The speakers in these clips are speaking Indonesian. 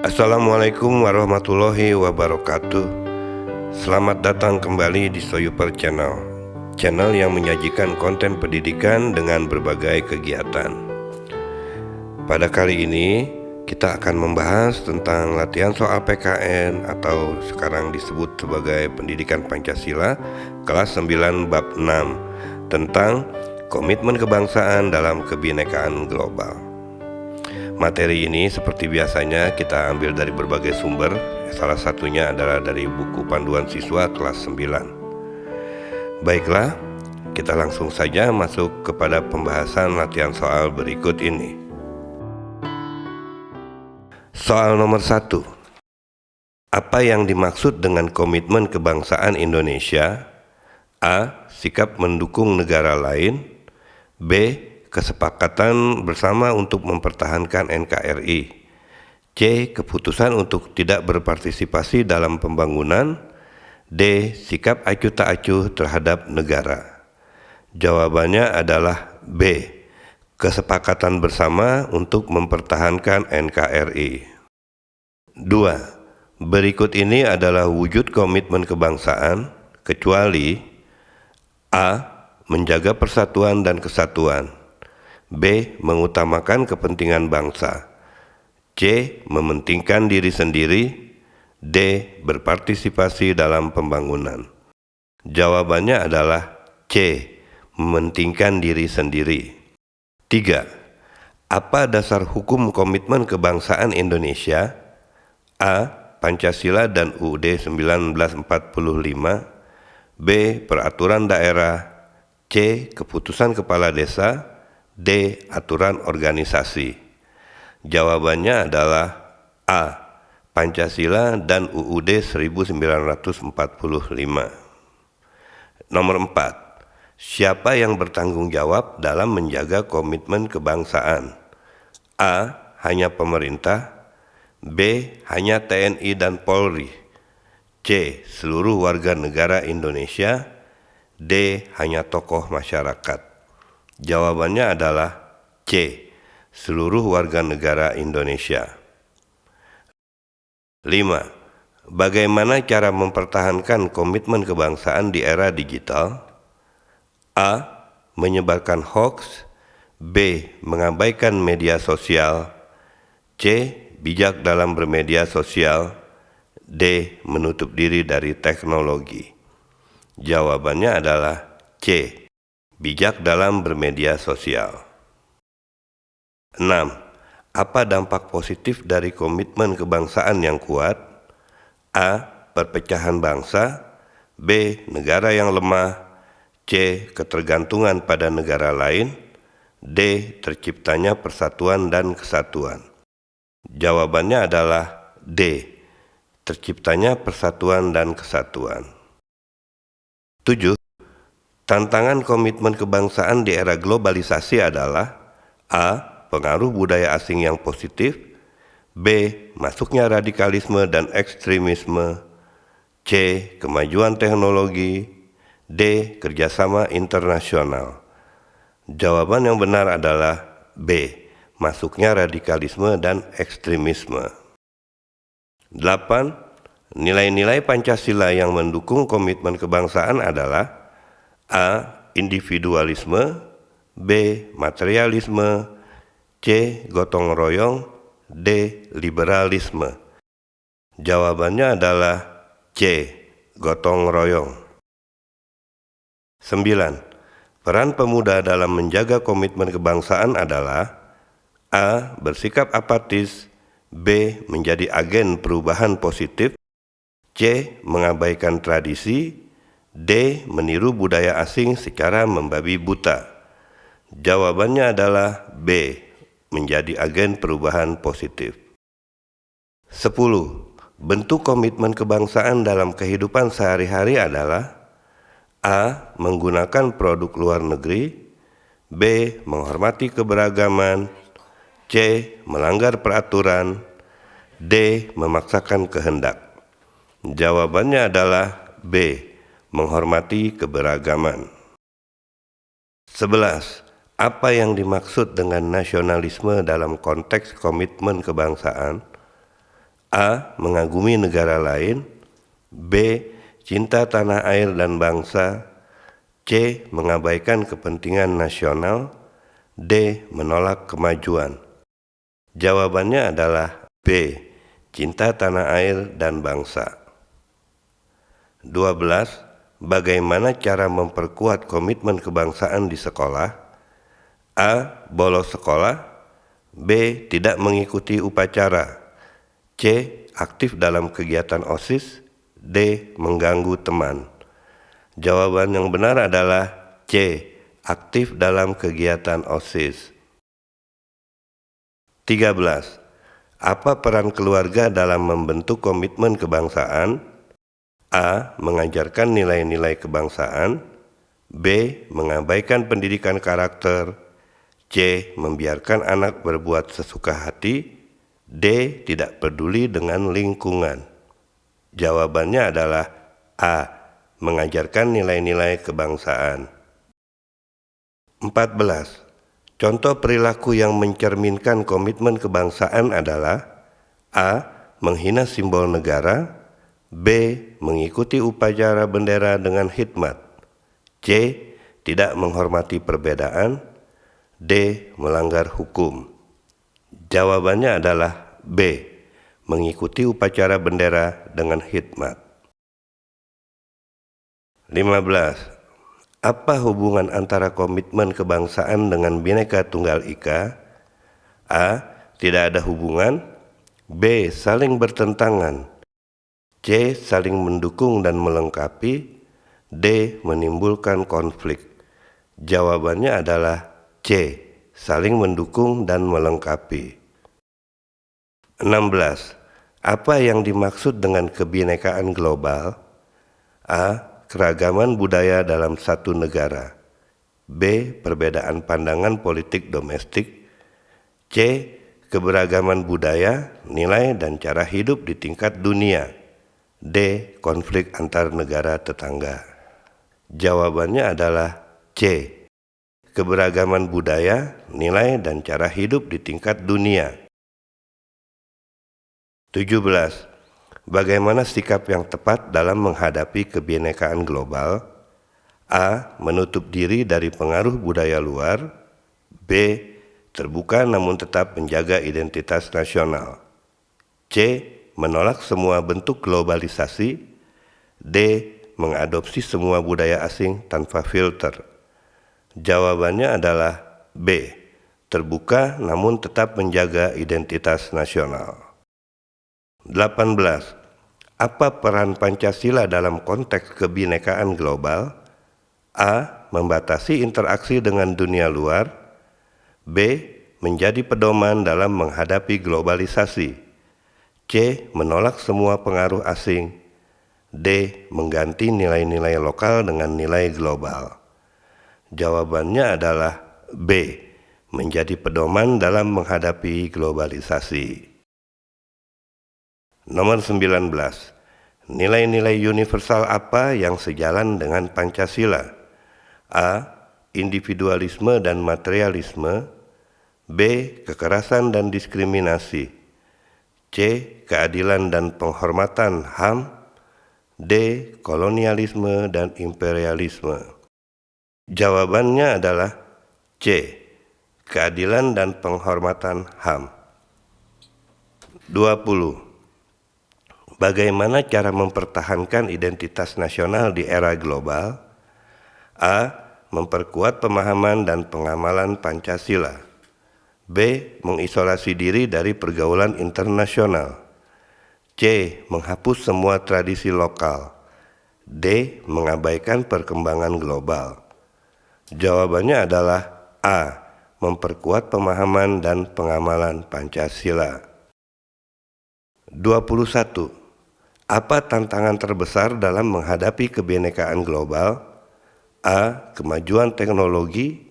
Assalamualaikum warahmatullahi wabarakatuh. Selamat datang kembali di Soyuper Channel, channel yang menyajikan konten pendidikan dengan berbagai kegiatan. Pada kali ini kita akan membahas tentang latihan soal PKN atau sekarang disebut sebagai Pendidikan Pancasila kelas 9 bab 6 tentang komitmen kebangsaan dalam kebinekaan global. Materi ini seperti biasanya kita ambil dari berbagai sumber, salah satunya adalah dari buku panduan siswa kelas 9. Baiklah, kita langsung saja masuk kepada pembahasan latihan soal berikut ini. Soal nomor 1. Apa yang dimaksud dengan komitmen kebangsaan Indonesia? A. Sikap mendukung negara lain. B. Kesepakatan bersama untuk mempertahankan NKRI. C. Keputusan untuk tidak berpartisipasi dalam pembangunan. D. Sikap acuh tak acuh terhadap negara. Jawabannya adalah B. Kesepakatan bersama untuk mempertahankan NKRI. 2. Berikut ini adalah wujud komitmen kebangsaan kecuali A. Menjaga persatuan dan kesatuan. B. Mengutamakan kepentingan bangsa. C. Mementingkan diri sendiri. D. Berpartisipasi dalam pembangunan. Jawabannya adalah C. Mementingkan diri sendiri. 3. Apa dasar hukum komitmen kebangsaan Indonesia? A. Pancasila dan UUD 1945. B. Peraturan daerah. C. Keputusan kepala desa. D. Aturan organisasi. Jawabannya adalah A. Pancasila dan UUD 1945. Nomor 4. Siapa yang bertanggung jawab dalam menjaga komitmen kebangsaan? A. Hanya pemerintah. B. Hanya TNI dan Polri. C. Seluruh warga negara Indonesia. D. Hanya tokoh masyarakat. Jawabannya adalah C. Seluruh warga negara Indonesia. 5. Bagaimana cara mempertahankan komitmen kebangsaan di era digital? A. Menyebarkan hoaks. B. Mengabaikan media sosial. C. Bijak dalam bermedia sosial. D. Menutup diri dari teknologi. Jawabannya adalah C. Bijak dalam bermedia sosial. 6. Apa dampak positif dari komitmen kebangsaan yang kuat? A. Perpecahan bangsa. B. Negara yang lemah. C. Ketergantungan pada negara lain. D. Terciptanya persatuan dan kesatuan. Jawabannya adalah D. Terciptanya persatuan dan kesatuan. 7. Tantangan komitmen kebangsaan di era globalisasi adalah A. Pengaruh budaya asing yang positif. B. Masuknya radikalisme dan ekstremisme. C. Kemajuan teknologi. D. Kerjasama internasional. Jawaban yang benar adalah B. Masuknya radikalisme dan ekstremisme. 8. Nilai-nilai Pancasila yang mendukung komitmen kebangsaan adalah A. Individualisme. B. Materialisme. C. Gotong royong. D. Liberalisme. Jawabannya adalah C. Gotong royong. 9. Peran pemuda dalam menjaga komitmen kebangsaan adalah A. Bersikap apatis. B. Menjadi agen perubahan positif. C. Mengabaikan tradisi. D. Meniru budaya asing secara membabi buta. Jawabannya adalah B. Menjadi agen perubahan positif. 10. Bentuk komitmen kebangsaan dalam kehidupan sehari-hari adalah A. Menggunakan produk luar negeri. B. Menghormati keberagaman. C. Melanggar peraturan. D. Memaksakan kehendak. Jawabannya adalah B. Menghormati keberagaman. 11. Apa yang dimaksud dengan nasionalisme dalam konteks komitmen kebangsaan? A. Mengagumi negara lain. B. Cinta tanah air dan bangsa. C. Mengabaikan kepentingan nasional. D. Menolak kemajuan. Jawabannya adalah B. Cinta tanah air dan bangsa. 12. Bagaimana cara memperkuat komitmen kebangsaan di sekolah? A. Bolos sekolah. B. Tidak mengikuti upacara. C. Aktif dalam kegiatan OSIS. D. Mengganggu teman. Jawaban yang benar adalah C. Aktif dalam kegiatan OSIS. 13. Apa peran keluarga dalam membentuk komitmen kebangsaan? A. Mengajarkan nilai-nilai kebangsaan. B. Mengabaikan pendidikan karakter. C. Membiarkan anak berbuat sesuka hati. D. Tidak peduli dengan lingkungan. Jawabannya adalah A. Mengajarkan nilai-nilai kebangsaan. 14. Contoh perilaku yang mencerminkan komitmen kebangsaan adalah A. Menghina simbol negara. B. Mengikuti upacara bendera dengan khidmat. C. Tidak menghormati perbedaan. D. Melanggar hukum. Jawabannya adalah B. Mengikuti upacara bendera dengan khidmat. 15. Apa hubungan antara komitmen kebangsaan dengan Bhinneka Tunggal Ika? A. Tidak ada hubungan. B. Saling bertentangan. C. Saling mendukung dan melengkapi. D. Menimbulkan konflik. Jawabannya adalah C. Saling mendukung dan melengkapi. 16. Apa yang dimaksud dengan kebinekaan global? A. Keragaman budaya dalam satu negara. B. Perbedaan pandangan politik domestik. C. Keberagaman budaya, nilai, dan cara hidup di tingkat dunia. D. Konflik antar negara tetangga. Jawabannya adalah C. Keberagaman budaya, nilai, dan cara hidup di tingkat dunia. 17. Bagaimana sikap yang tepat dalam menghadapi kebinekaan global? A. Menutup diri dari pengaruh budaya luar. B. Terbuka namun tetap menjaga identitas nasional. C. Menolak semua bentuk globalisasi. D. Mengadopsi semua budaya asing tanpa filter. Jawabannya adalah B. Terbuka namun tetap menjaga identitas nasional. 18. Apa peran Pancasila dalam konteks kebinekaan global? A. Membatasi interaksi dengan dunia luar. B. Menjadi pedoman dalam menghadapi globalisasi. C. Menolak semua pengaruh asing. D. Mengganti nilai-nilai lokal dengan nilai global. Jawabannya adalah B. Menjadi pedoman dalam menghadapi globalisasi. Nomor 19. Nilai-nilai universal apa yang sejalan dengan Pancasila? A. Individualisme dan materialisme. B. Kekerasan dan diskriminasi. C. Keadilan dan penghormatan HAM. D. Kolonialisme dan imperialisme. Jawabannya adalah C. Keadilan dan penghormatan HAM. 20. Bagaimana cara mempertahankan identitas nasional di era global? A. Memperkuat pemahaman dan pengamalan Pancasila. B. Mengisolasi diri dari pergaulan internasional. C. Menghapus semua tradisi lokal. D. Mengabaikan perkembangan global. Jawabannya adalah A. Memperkuat pemahaman dan pengamalan Pancasila. 21. Apa tantangan terbesar dalam menghadapi kebinekaan global? A. Kemajuan teknologi.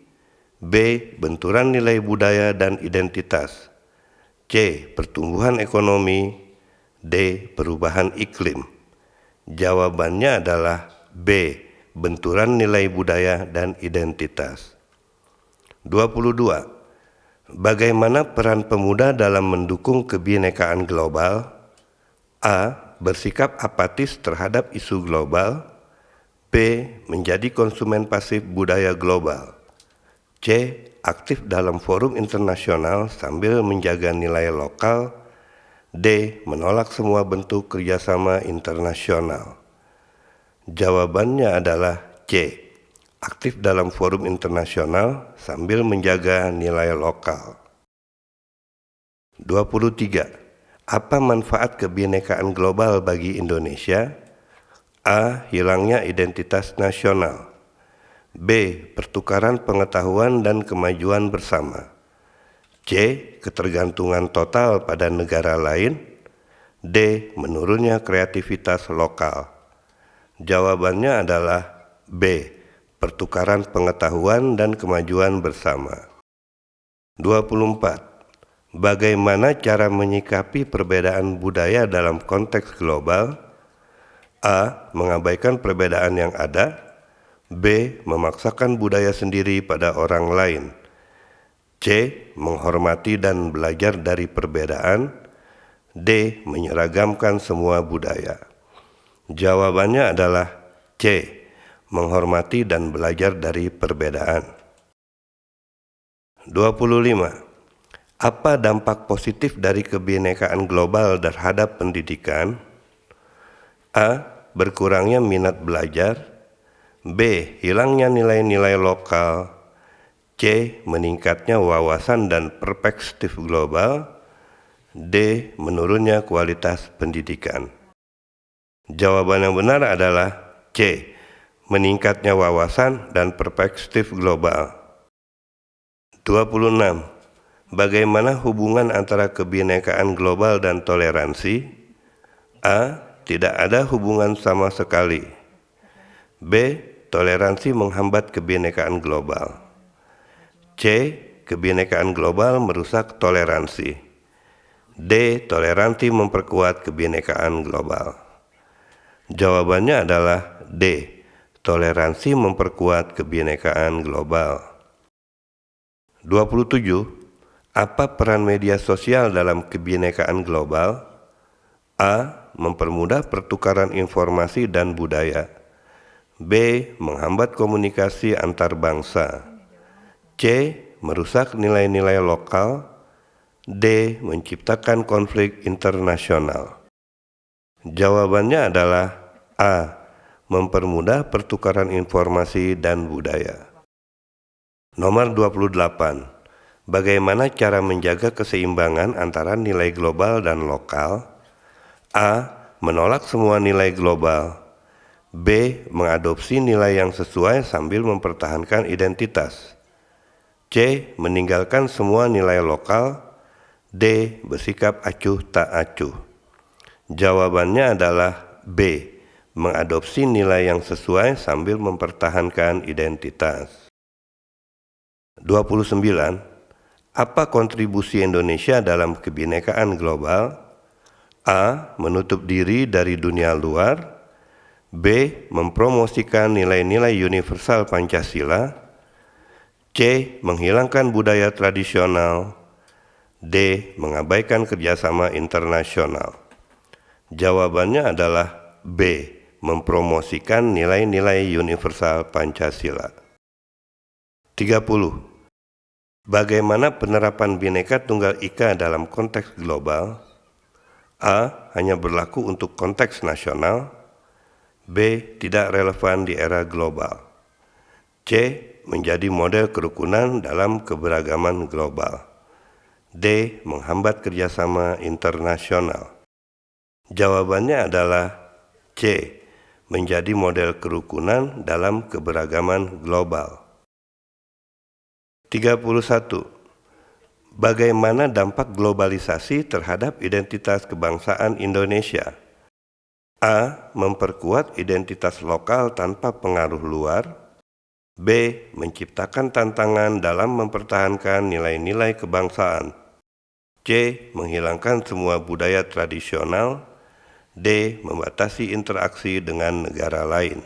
B. Benturan nilai budaya dan identitas. C. Pertumbuhan ekonomi. D. Perubahan iklim. Jawabannya adalah B. Benturan nilai budaya dan identitas. 22. Bagaimana peran pemuda dalam mendukung kebinekaan global? A. Bersikap apatis terhadap isu global. B. Menjadi konsumen pasif budaya global. C. Aktif dalam forum internasional sambil menjaga nilai lokal. D. Menolak semua bentuk kerjasama internasional. Jawabannya adalah C. Aktif dalam forum internasional sambil menjaga nilai lokal. 23. Apa manfaat kebinekaan global bagi Indonesia? A. Hilangnya identitas nasional. B. Pertukaran pengetahuan dan kemajuan bersama. C. Ketergantungan total pada negara lain. D. Menurunnya kreativitas lokal. Jawabannya adalah B. Pertukaran pengetahuan dan kemajuan bersama. 24. Bagaimana cara menyikapi perbedaan budaya dalam konteks global? A. Mengabaikan perbedaan yang ada. B. Memaksakan budaya sendiri pada orang lain. C. Menghormati dan belajar dari perbedaan. D. Menyeragamkan semua budaya. Jawabannya adalah C. Menghormati dan belajar dari perbedaan. 25. Apa dampak positif dari kebinekaan global terhadap pendidikan? A. Berkurangnya minat belajar. B. Hilangnya nilai-nilai lokal. C. Meningkatnya wawasan dan perspektif global. D. Menurunnya kualitas pendidikan. Jawaban yang benar adalah C. Meningkatnya wawasan dan perspektif global. 26. Bagaimana hubungan antara kebinekaan global dan toleransi? A. Tidak ada hubungan sama sekali. B. Toleransi menghambat kebinekaan global. C. Kebinekaan global merusak toleransi. D. Toleransi memperkuat kebinekaan global. Jawabannya adalah D. Toleransi memperkuat kebinekaan global. 27. Apa peran media sosial dalam kebinekaan global? A. Mempermudah pertukaran informasi dan budaya. B. Menghambat komunikasi antar bangsa. C. Merusak nilai-nilai lokal. D. Menciptakan konflik internasional. Jawabannya adalah A. Mempermudah pertukaran informasi dan budaya. Nomor 28. Bagaimana cara menjaga keseimbangan antara nilai global dan lokal? A. Menolak semua nilai global. B. Mengadopsi nilai yang sesuai sambil mempertahankan identitas. C. Meninggalkan semua nilai lokal. D. Bersikap acuh tak acuh. Jawabannya adalah B. Mengadopsi nilai yang sesuai sambil mempertahankan identitas. 29. Apa kontribusi Indonesia dalam kebinekaan global? A. Menutup diri dari dunia luar. B. Mempromosikan nilai-nilai universal Pancasila. C. Menghilangkan budaya tradisional. D. Mengabaikan kerjasama internasional. Jawabannya adalah B. Mempromosikan nilai-nilai universal Pancasila. 30. Bagaimana penerapan Bhinneka Tunggal Ika dalam konteks global? A. Hanya berlaku untuk konteks nasional. B. Tidak relevan di era global. C. Menjadi model kerukunan dalam keberagaman global. D. Menghambat kerjasama internasional. Jawabannya adalah C. Menjadi model kerukunan dalam keberagaman global. 31. Bagaimana dampak globalisasi terhadap identitas kebangsaan Indonesia? A. Memperkuat identitas lokal tanpa pengaruh luar. B. Menciptakan tantangan dalam mempertahankan nilai-nilai kebangsaan. C. Menghilangkan semua budaya tradisional. D. Membatasi interaksi dengan negara lain.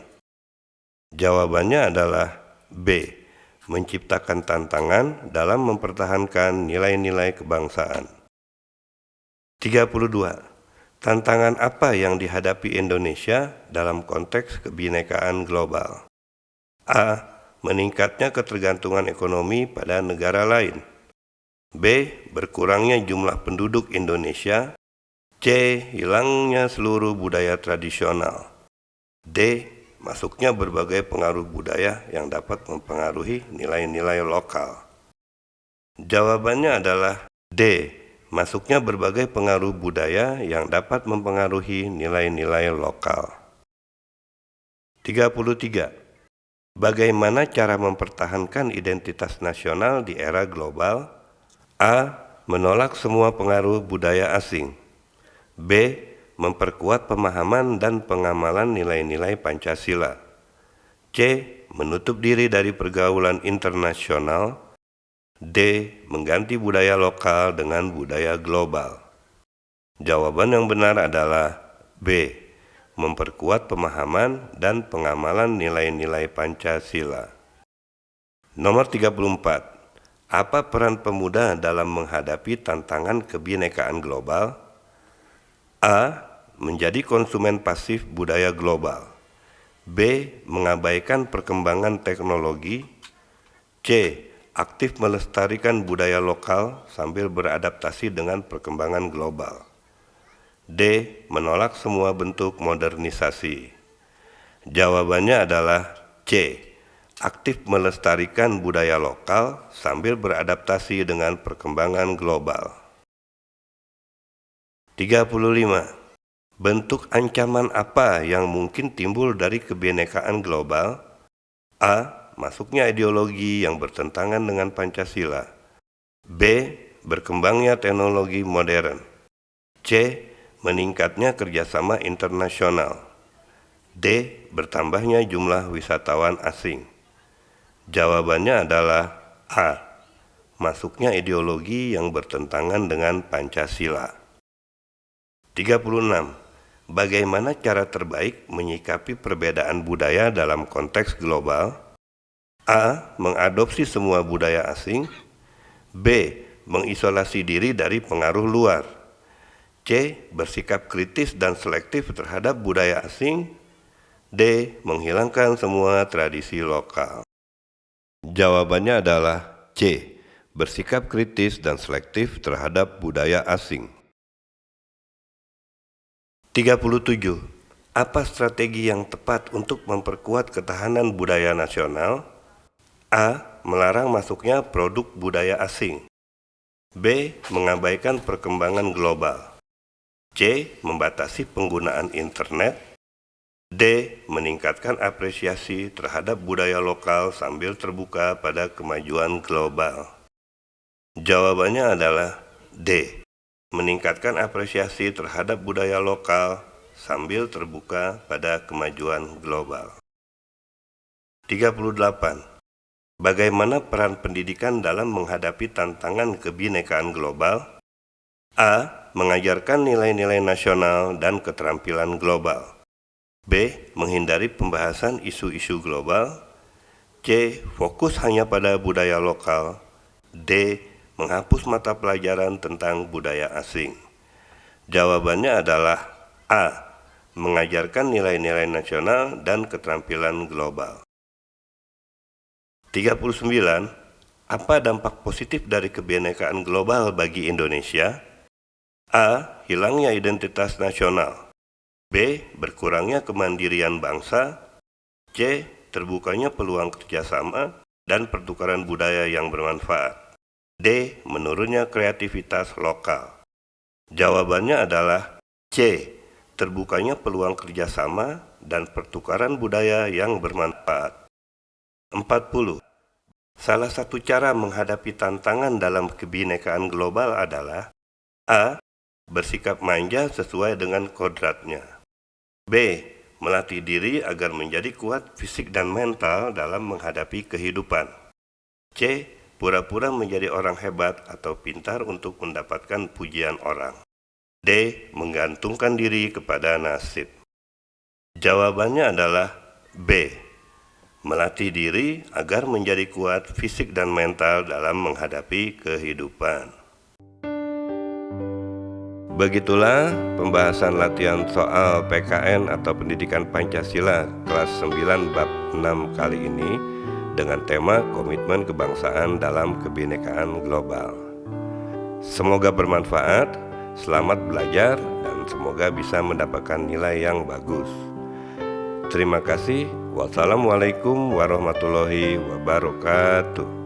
Jawabannya adalah B. Menciptakan tantangan dalam mempertahankan nilai-nilai kebangsaan. 32. Tantangan apa yang dihadapi Indonesia dalam konteks kebinekaan global? A. Meningkatnya ketergantungan ekonomi pada negara lain. B. Berkurangnya jumlah penduduk Indonesia. C. Hilangnya seluruh budaya tradisional. D. Masuknya berbagai pengaruh budaya yang dapat mempengaruhi nilai-nilai lokal. Jawabannya adalah D. Masuknya berbagai pengaruh budaya yang dapat mempengaruhi nilai-nilai lokal. 33. Bagaimana cara mempertahankan identitas nasional di era global? A. Menolak semua pengaruh budaya asing. B. Memperkuat pemahaman dan pengamalan nilai-nilai Pancasila. C. Menutup diri dari pergaulan internasional. D. Mengganti budaya lokal dengan budaya global. Jawaban yang benar adalah B. Memperkuat pemahaman dan pengamalan nilai-nilai Pancasila. Nomor 34. Apa peran pemuda dalam menghadapi tantangan kebinekaan global? A. Menjadi konsumen pasif budaya global. B. Mengabaikan perkembangan teknologi. C. Aktif melestarikan budaya lokal sambil beradaptasi dengan perkembangan global. D. Menolak semua bentuk modernisasi. Jawabannya adalah C. Aktif melestarikan budaya lokal sambil beradaptasi dengan perkembangan global. 35. Bentuk ancaman apa yang mungkin timbul dari kebinekaan global? A. Masuknya ideologi yang bertentangan dengan Pancasila. B. Berkembangnya teknologi modern. C. Meningkatnya kerjasama internasional. D. Bertambahnya jumlah wisatawan asing. Jawabannya adalah A. Masuknya ideologi yang bertentangan dengan Pancasila. 36. Bagaimana cara terbaik menyikapi perbedaan budaya dalam konteks global? A. Mengadopsi semua budaya asing. B. Mengisolasi diri dari pengaruh luar. C. Bersikap kritis dan selektif terhadap budaya asing. D. Menghilangkan semua tradisi lokal. Jawabannya adalah C. Bersikap kritis dan selektif terhadap budaya asing. 37. Apa strategi yang tepat untuk memperkuat ketahanan budaya nasional? A. Melarang masuknya produk budaya asing. B. Mengabaikan perkembangan global. C. Membatasi penggunaan internet. D. Meningkatkan apresiasi terhadap budaya lokal sambil terbuka pada kemajuan global. Jawabannya adalah D. Meningkatkan apresiasi terhadap budaya lokal sambil terbuka pada kemajuan global. 38. Bagaimana peran pendidikan dalam menghadapi tantangan kebinekaan global? A. Mengajarkan nilai-nilai nasional dan keterampilan global. B. Menghindari pembahasan isu-isu global. C. Fokus hanya pada budaya lokal. D. Menghapus mata pelajaran tentang budaya asing. Jawabannya adalah A. Mengajarkan nilai-nilai nasional dan keterampilan global. 39. Apa dampak positif dari kebinekaan global bagi Indonesia? A. Hilangnya identitas nasional. B. Berkurangnya kemandirian bangsa. C. Terbukanya peluang kerjasama dan pertukaran budaya yang bermanfaat. D. Menurunnya kreativitas lokal. Jawabannya adalah C. Terbukanya peluang kerjasama dan pertukaran budaya yang bermanfaat. 40. Salah satu cara menghadapi tantangan dalam kebinekaan global adalah A. Bersikap manja sesuai dengan kodratnya. B. Melatih diri agar menjadi kuat fisik dan mental dalam menghadapi kehidupan. C. Pura-pura menjadi orang hebat atau pintar untuk mendapatkan pujian orang. D. Menggantungkan diri kepada nasib. Jawabannya adalah B. Melatih diri agar menjadi kuat fisik dan mental dalam menghadapi kehidupan. Begitulah pembahasan latihan soal PKN atau Pendidikan Pancasila kelas 9 bab 6 kali ini dengan tema komitmen kebangsaan dalam kebinekaan global. Semoga bermanfaat, selamat belajar, dan semoga bisa mendapatkan nilai yang bagus. Terima kasih. Wassalamualaikum warahmatullahi wabarakatuh.